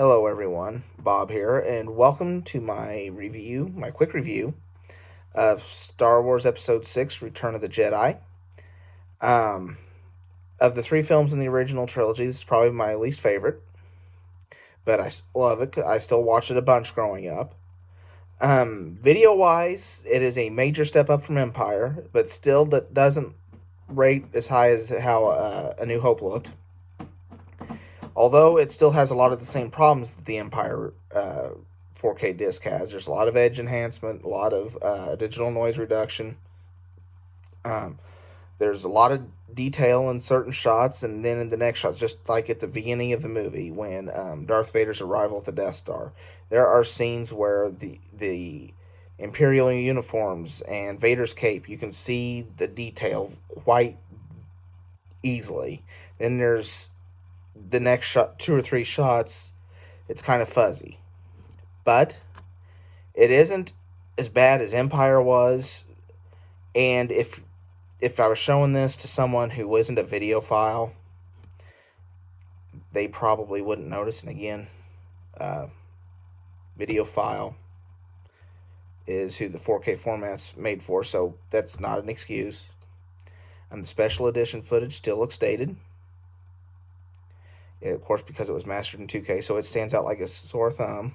Hello everyone, Bob here, and welcome to my quick review of Star Wars Episode 6, Return of the Jedi. Um, of the three films in the original trilogy, this is probably my least favorite, but I love it. I still watched it a bunch growing up. Video-wise, it is a major step up from Empire, but still doesn't rate as high as how A New Hope looked. Although it still has a lot of the same problems that the Empire 4K disc has. There's a lot of edge enhancement, a lot of digital noise reduction. There's a lot of detail in certain shots, and then in the next shots, just like at the beginning of the movie when Darth Vader's arrival at the Death Star, there are scenes where the Imperial uniforms and Vader's cape, you can see the detail quite easily. Then there's the next shot, two or three shots, it's kind of fuzzy. But it isn't as bad as Empire was. And if I was showing this to someone who isn't a videophile, they probably wouldn't notice. And again, videophile is who the 4K format's made for, so that's not an excuse. And the special edition footage still looks dated. Of course, because it was mastered in 2K, so it stands out like a sore thumb.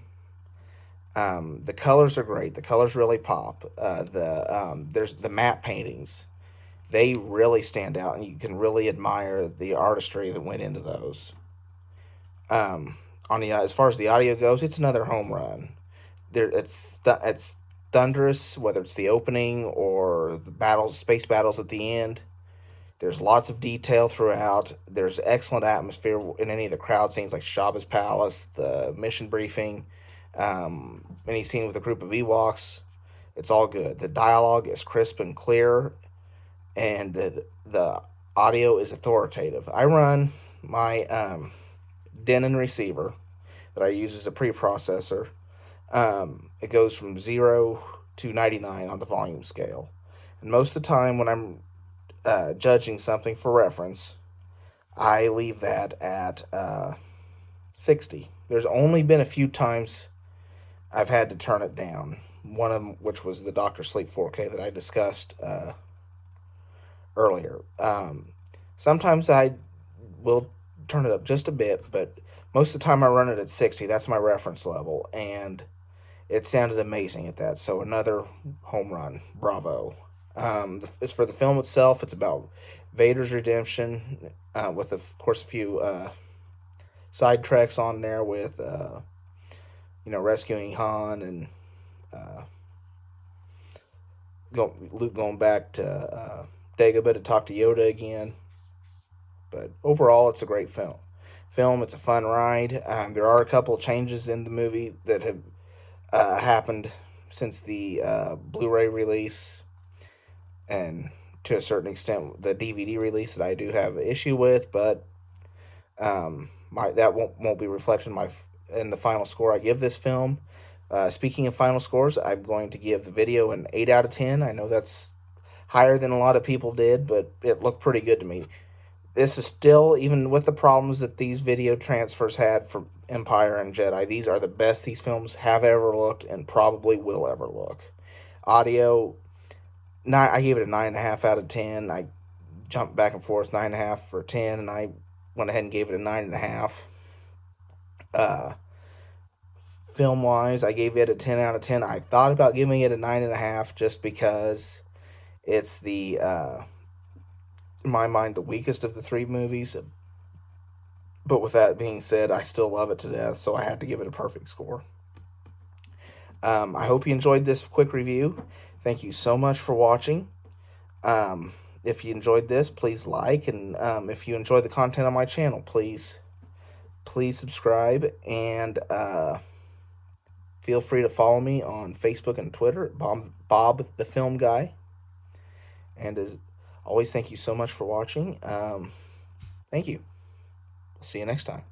The colors are great. The colors really pop. There's the matte paintings. They really stand out, and you can really admire the artistry that went into those. As far as the audio goes, it's another home run. It's thunderous, whether it's the opening or the space battles at the end. There's lots of detail throughout. There's excellent atmosphere in any of the crowd scenes, like Jabba's palace, the mission briefing, any scene with a group of Ewoks. It's all good. The dialogue is crisp and clear, and the audio is authoritative. I run my Denon receiver that I use as a preprocessor. It goes from 0 to 99 on the volume scale. And most of the time when I'm judging something for reference, I leave that at 60. There's only been a few times I've had to turn it down. One of them, which was the Dr. Sleep 4K that I discussed earlier. Sometimes I will turn it up just a bit, but most of the time I run it at 60. That's my reference level, and it sounded amazing at that. So another home run. Bravo. As for the film itself, it's about Vader's redemption, with, of course, a few side tracks on there with, rescuing Han and Luke going back to Dagobah to talk to Yoda again. But overall, it's a great film. It's a fun ride. There are a couple of changes in the movie that have happened since the Blu-ray release, and to a certain extent the DVD release that I do have an issue with, but that won't be reflected in the final score I give this film. Speaking of final scores, I'm going to give the video an 8 out of 10. I know that's higher than a lot of people did, but it looked pretty good to me. This is still, even with the problems that these video transfers had for Empire and Jedi, these are the best these films have ever looked and probably will ever look. Audio, I gave it a 9.5 out of 10. I jumped back and forth, 9.5 for 10, and I went ahead and gave it a 9.5. Film-wise, I gave it a 10 out of 10. I thought about giving it a 9.5 just because it's in my mind, the weakest of the three movies. But with that being said, I still love it to death, so I had to give it a perfect score. I hope you enjoyed this quick review. Thank you so much for watching. If you enjoyed this, please like, and if you enjoy the content on my channel, please subscribe, and feel free to follow me on Facebook and Twitter at Bob the Film Guy. And as always, thank you so much for watching. Thank you. See you next time.